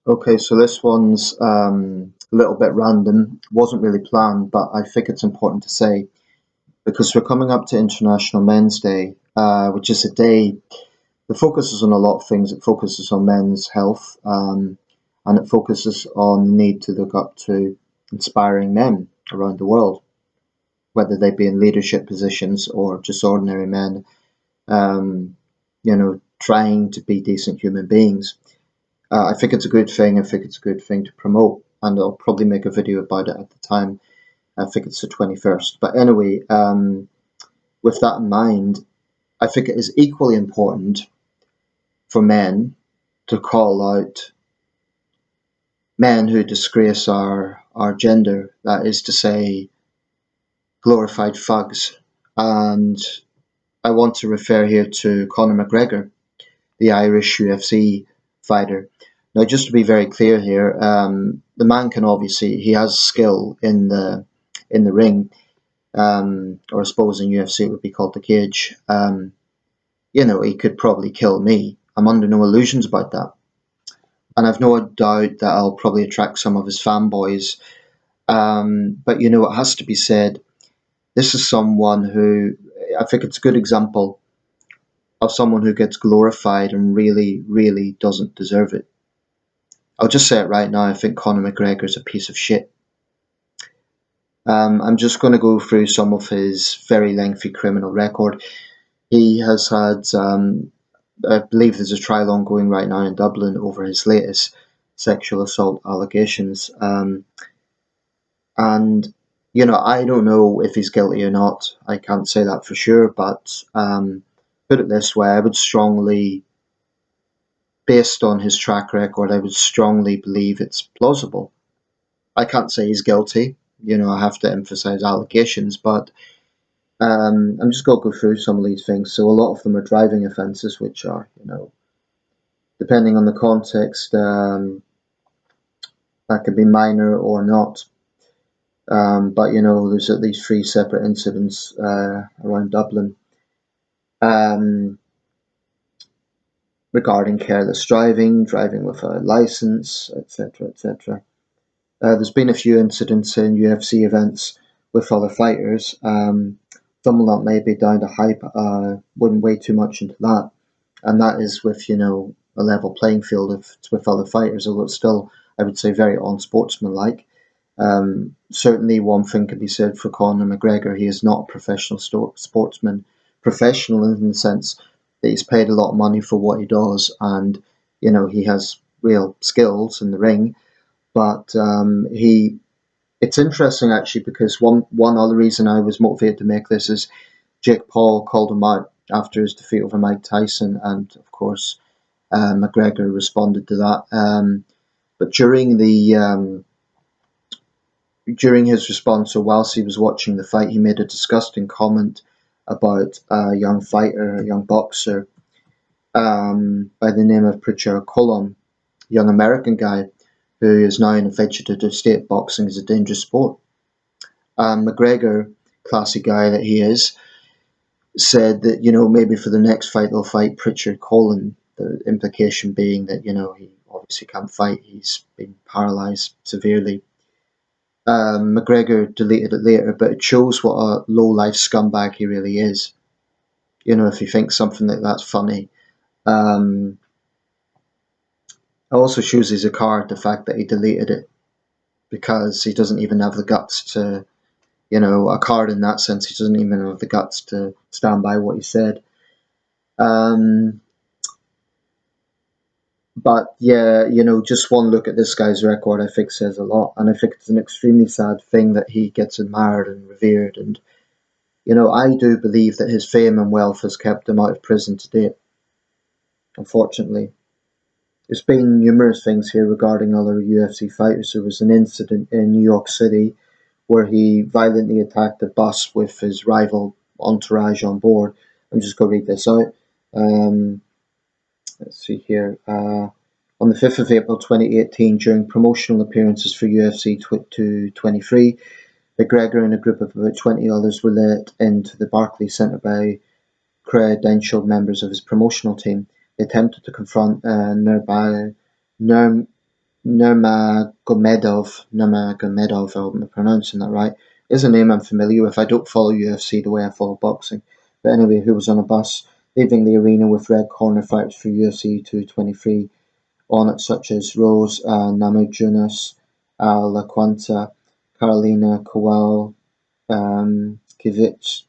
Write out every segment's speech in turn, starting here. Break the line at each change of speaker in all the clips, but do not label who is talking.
Okay, so this one's a little bit random. Wasn't really planned, but I think it's important to say because we're coming up to International Men's Day, which is a day that focuses on a lot of things. It focuses on men's health, and it focuses on the need to look up to inspiring men around the world, whether they be in leadership positions or just ordinary men, trying to be decent human beings. I think it's a good thing. I think it's a good thing to promote, and I'll probably make a video about it at the time. I think it's the 21st. But anyway, with that in mind, I think it is equally important for men to call out men who disgrace our gender, that is to say, glorified thugs. And I want to refer here to Conor McGregor, the Irish UFC fighter. Now, just to be very clear here, the man can obviously he has skill in the ring, or I suppose in UFC it would be called the cage. He could probably kill me. I'm under no illusions about that, and I've no doubt that I'll probably attract some of his fanboys. But it has to be said. This is someone who I think it's a good example of someone who gets glorified and really, really doesn't deserve it. I'll just say it right now. I think Conor McGregor is a piece of shit. I'm just going to go through some of his very lengthy criminal record. He has had, I believe there's a trial ongoing right now in Dublin over his latest sexual assault allegations. And, I don't know if he's guilty or not. I can't say that for sure, but put it this way, I would strongly, based on his track record, I would strongly believe it's plausible. I can't say he's guilty. I have to emphasize allegations, but I'm just going to go through some of these things. So a lot of them are driving offences, which are, depending on the context, that could be minor or not. But there's at least three separate incidents around Dublin regarding careless driving, driving without a license, etc., etc. There's been a few incidents in UFC events with other fighters. Some of that may be down to hype. Wouldn't weigh too much into that, and that is with a level playing field with other fighters. Although it's still, I would say, very unsportsmanlike. Certainly, one thing can be said for Conor McGregor: he is not a professional sportsman. Professional in the sense that he's paid a lot of money for what he does, and he has real skills in the ring. But it's interesting actually because one other reason I was motivated to make this is Jake Paul called him out after his defeat over Mike Tyson, and of course McGregor responded to that. But during his response, so whilst he was watching the fight, he made a disgusting comment about a young fighter, a young boxer by the name of Pritchard Colon, young American guy who is now in a vegetative state. Boxing is a dangerous sport. McGregor, classy guy that he is, said that maybe for the next fight they'll fight Pritchard Colon. The implication being that he obviously can't fight. He's been paralysed severely. McGregor deleted it later, but it shows what a low-life scumbag he really is. If he thinks something like that's funny. It also shows he's a coward, the fact that he deleted it, because he doesn't even have the guts to, a coward in that sense. He doesn't even have the guts to stand by what he said. But yeah, just one look at this guy's record, I think, says a lot. And I think it's an extremely sad thing that he gets admired and revered. And, I do believe that his fame and wealth has kept him out of prison to date, unfortunately. There's been numerous things here regarding other UFC fighters. There was an incident in New York City where he violently attacked a bus with his rival entourage on board. I'm just going to read this out. Let's see here. On the 5th of April 2018, during promotional appearances for UFC 223, McGregor and a group of about 20 others were let into the Barclays Centre by credentialed members of his promotional team. They attempted to confront Nurmagomedov Nurmagomedov, I hope I'm pronouncing that right, is a name I'm familiar with. I don't follow UFC the way I follow boxing. But anyway, who was on a bus leaving the arena with red corner fighters for UFC 223 on it, such as Rose Namajunas, La Quanta, Carolina Kowal, Kivich,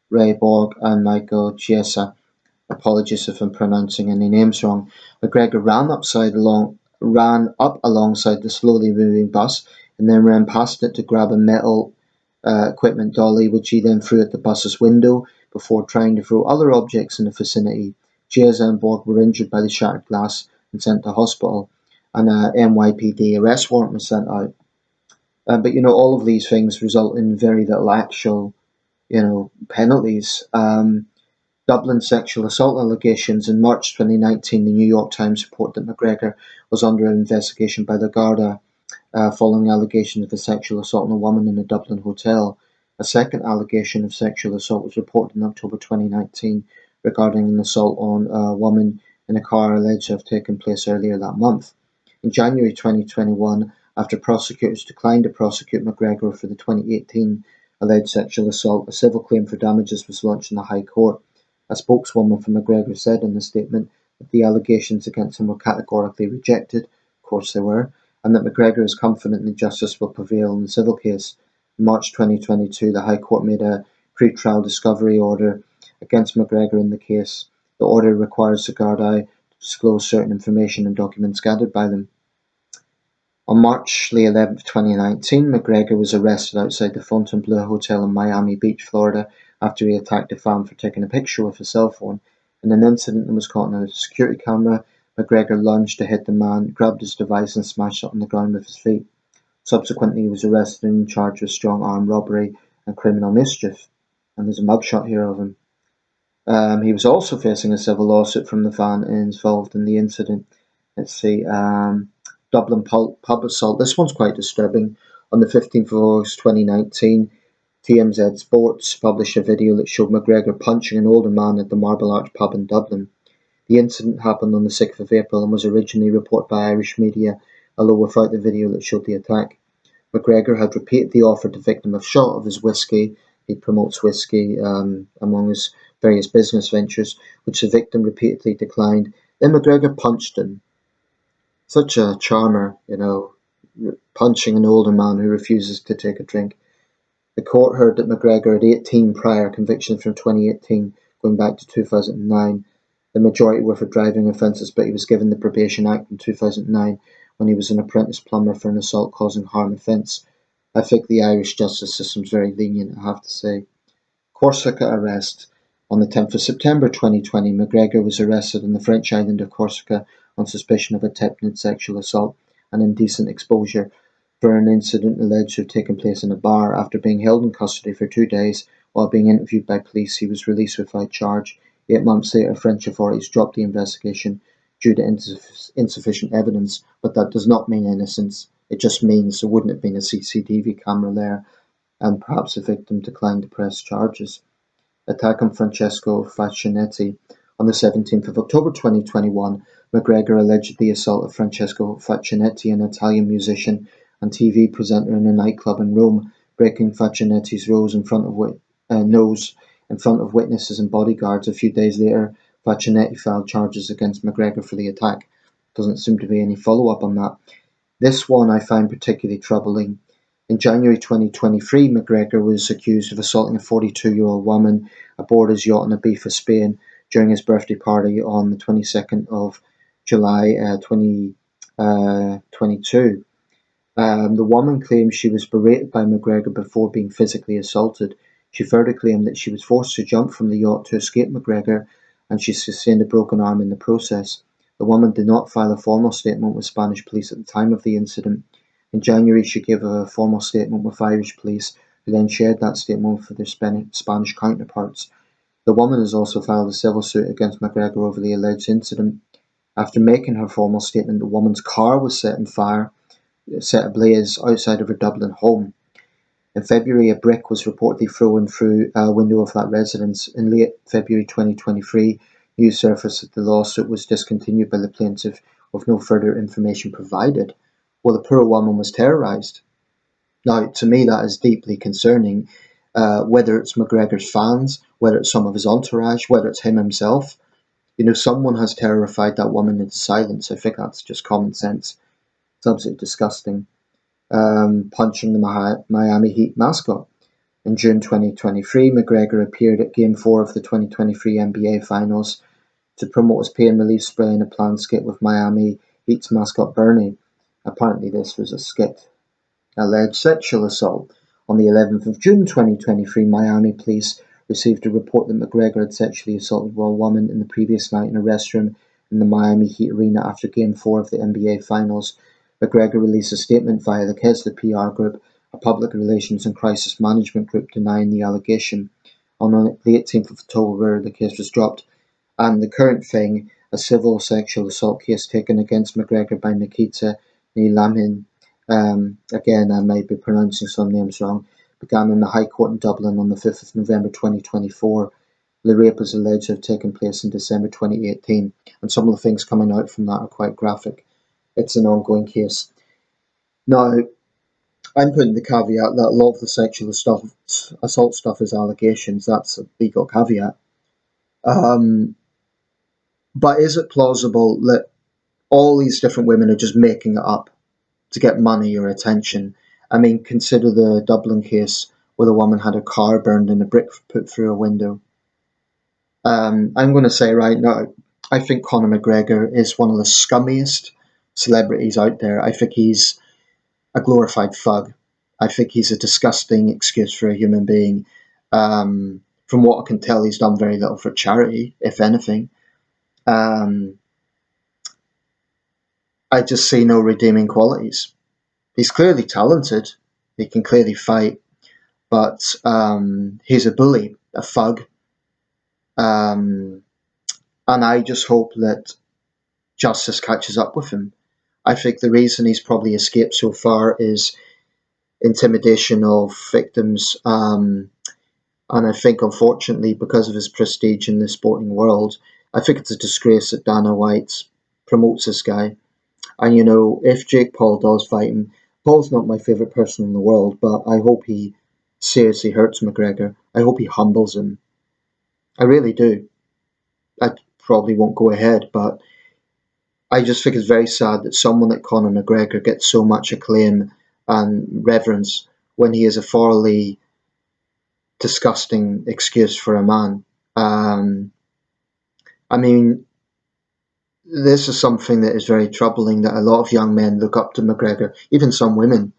Ray Borg, and Michael Chiesa. Apologies if I'm pronouncing any names wrong. McGregor ran up alongside the slowly moving bus and then ran past it to grab a metal equipment dolly, which he then threw at the bus's window before trying to throw other objects in the vicinity. Chiesa and Borg were injured by the shattered glass and sent to hospital, and a NYPD arrest warrant was sent out. But all of these things result in very little actual, penalties. Dublin sexual assault allegations. In March 2019, the New York Times reported that McGregor was under investigation by the Garda following allegations of a sexual assault on a woman in a Dublin hotel. A second allegation of sexual assault was reported in October 2019 regarding an assault on a woman in a car alleged to have taken place earlier that month. In January 2021, after prosecutors declined to prosecute McGregor for the 2018 alleged sexual assault, a civil claim for damages was launched in the High Court. A spokeswoman for McGregor said in a statement that the allegations against him were categorically rejected, of course they were, and that McGregor is confident that justice will prevail in the civil case. In March 2022, the High Court made a pre-trial discovery order against McGregor in the case. The order requires the Gardaí to disclose certain information and documents gathered by them. On March 11, 2019, McGregor was arrested outside the Fontainebleau Hotel in Miami Beach, Florida, after he attacked a fan for taking a picture with a cell phone. In an incident that was caught on a security camera, McGregor lunged to hit the man, grabbed his device and smashed it on the ground with his feet. Subsequently, he was arrested and charged with strong armed robbery and criminal mischief. And there's a mugshot here of him. He was also facing a civil lawsuit from the fan involved in the incident. Let's see. Dublin pub assault. This one's quite disturbing. On the 15th of August 2019, TMZ Sports published a video that showed McGregor punching an older man at the Marble Arch pub in Dublin. The incident happened on the 6th of April and was originally reported by Irish media, although without the video that showed the attack. McGregor had repeatedly offered the victim a shot of his whiskey. He promotes whiskey among his various business ventures, which the victim repeatedly declined. Then McGregor punched him. Such a charmer, punching an older man who refuses to take a drink. The court heard that McGregor had 18 prior convictions from 2018, going back to 2009. The majority were for driving offences, but he was given the Probation Act in 2009 when he was an apprentice plumber for an assault causing harm offence. I think the Irish justice system is very lenient, I have to say. Corsica arrest. On the 10th of September 2020, McGregor was arrested on the French island of Corsica on suspicion of attempted sexual assault and indecent exposure for an incident alleged to have taken place in a bar. After being held in custody for 2 days while being interviewed by police, he was released without charge. 8 months later, French authorities dropped the investigation due to insufficient evidence, but that does not mean innocence. It just means there wouldn't have been a CCTV camera there, and perhaps the victim declined to press charges. Attack on Francesco Facchinetti. On the 17th of October 2021, McGregor allegedly assaulted Francesco Facchinetti, an Italian musician and TV presenter in a nightclub in Rome, breaking Faccinetti's nose in front of witnesses and bodyguards. A few days later, Facchinetti filed charges against McGregor for the attack. Doesn't seem to be any follow-up on that. This one I find particularly troubling. In January 2023, McGregor was accused of assaulting a 42-year-old woman aboard his yacht in Ibiza, Spain, during his birthday party on the 22nd of July 2022. The woman claims she was berated by McGregor before being physically assaulted. She further claimed that she was forced to jump from the yacht to escape McGregor, and she sustained a broken arm in the process. The woman did not file a formal statement with Spanish police at the time of the incident. In January, she gave a formal statement with Irish police, who then shared that statement with their Spanish counterparts. The woman has also filed a civil suit against McGregor over the alleged incident. After making her formal statement, the woman's car was set ablaze outside of her Dublin home. In February, a brick was reportedly thrown through a window of that residence. In late February 2023, news surfaced that the lawsuit was discontinued by the plaintiff with no further information provided. Well, the poor woman was terrorised. Now, to me, that is deeply concerning. Whether it's McGregor's fans, whether it's some of his entourage, whether it's him himself, someone has terrified that woman into silence. I think that's just common sense. It's absolutely disgusting. Punching the Miami Heat mascot. In June 2023, McGregor appeared at Game 4 of the 2023 NBA Finals to promote his pain relief spray in a planned skit with Miami Heat's mascot Bernie. Apparently, this was a skit. Alleged sexual assault. On the 11th of June 2023, Miami police received a report that McGregor had sexually assaulted a woman in the previous night in a restroom in the Miami Heat arena after Game 4 of the NBA Finals. McGregor released a statement via the Kessler PR Group, a public relations and crisis management group, denying the allegation. On the 18th of October, the case was dropped, and the current thing, a civil sexual assault case taken against McGregor by Nikita Nilamin, again I might be pronouncing some names wrong, began in the High Court in Dublin on the 5th of November 2024. The rape is alleged to have taken place in December 2018, and some of the things coming out from that are quite graphic. It's an ongoing case. Now, I'm putting the caveat that a lot of the sexual assault stuff is allegations. That's a legal caveat. But is it plausible that all these different women are just making it up to get money or attention? I mean, consider the Dublin case where the woman had her car burned and a brick put through a window. I'm going to say right now, I think Conor McGregor is one of the scummiest celebrities out there. I think he's a glorified thug. I think he's a disgusting excuse for a human being. From what I can tell, he's done very little for charity, if anything. I just see no redeeming qualities. He's clearly talented. He can clearly fight, but he's a bully, a thug. And I just hope that justice catches up with him. I think the reason he's probably escaped so far is intimidation of victims. And I think, unfortunately, because of his prestige in the sporting world, I think it's a disgrace that Dana White promotes this guy. And if Jake Paul does fight him, Paul's not my favourite person in the world, but I hope he seriously hurts McGregor. I hope he humbles him. I really do. I probably won't go ahead, but I just think it's very sad that someone like Conor McGregor gets so much acclaim and reverence when he is a thoroughly disgusting excuse for a man. I mean, this is something that is very troubling, that a lot of young men look up to McGregor, even some women.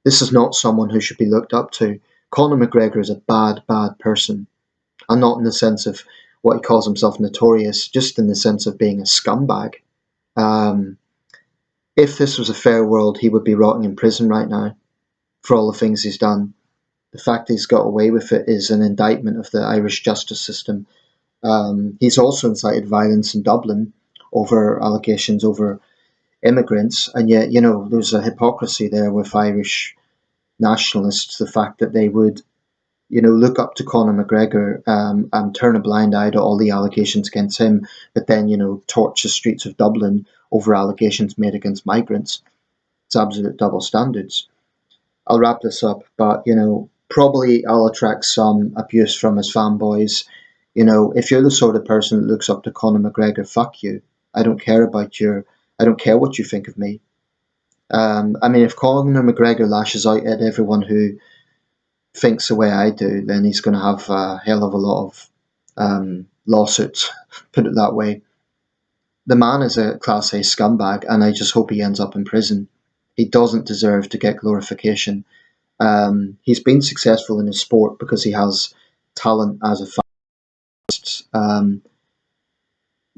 This is not someone who should be looked up to. Conor McGregor is a bad, bad person. And not in the sense of what he calls himself notorious, just in the sense of being a scumbag. If this was a fair world, he would be rotting in prison right now for all the things he's done. The fact that he's got away with it is an indictment of the Irish justice system. He's also incited violence in Dublin over allegations over immigrants, and yet, there's a hypocrisy there with Irish nationalists, the fact that they would, look up to Conor McGregor and turn a blind eye to all the allegations against him, but then, torch the streets of Dublin over allegations made against migrants. It's absolute double standards. I'll wrap this up, but, probably I'll attract some abuse from his fanboys. If you're the sort of person that looks up to Conor McGregor, fuck you. I don't care what you think of me. If Conor McGregor lashes out at everyone who thinks the way I do, then he's going to have a hell of a lot of lawsuits, put it that way. The man is a Class A scumbag, and I just hope he ends up in prison. He doesn't deserve to get glorification. He's been successful in his sport because he has talent as a fighter.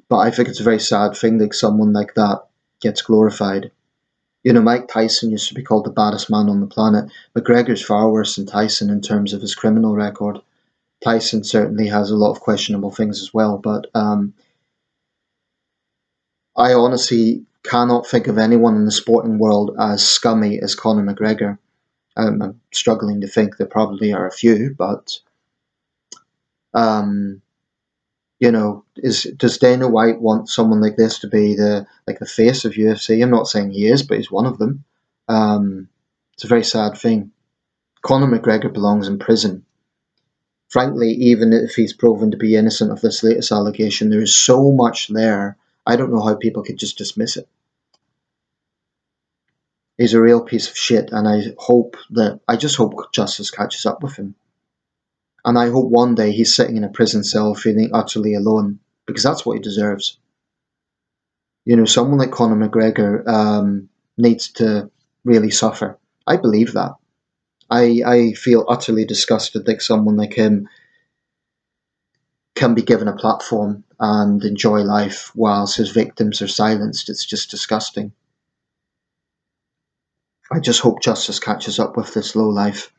But I think it's a very sad thing that someone like that gets glorified. Mike Tyson used to be called the baddest man on the planet. McGregor's far worse than Tyson in terms of his criminal record. Tyson certainly has a lot of questionable things as well, but I honestly cannot think of anyone in the sporting world as scummy as Conor McGregor. I'm struggling to think. There probably are a few, but does Dana White want someone like this to be the face of UFC? I'm not saying he is, but he's one of them. It's a very sad thing. Conor McGregor belongs in prison. Frankly, even if he's proven to be innocent of this latest allegation, there is so much there. I don't know how people could just dismiss it. He's a real piece of shit, and I just hope justice catches up with him. And I hope one day he's sitting in a prison cell feeling utterly alone, because that's what he deserves. Someone like Conor McGregor needs to really suffer. I believe that. I feel utterly disgusted that someone like him can be given a platform and enjoy life whilst his victims are silenced. It's just disgusting. I just hope justice catches up with this low life.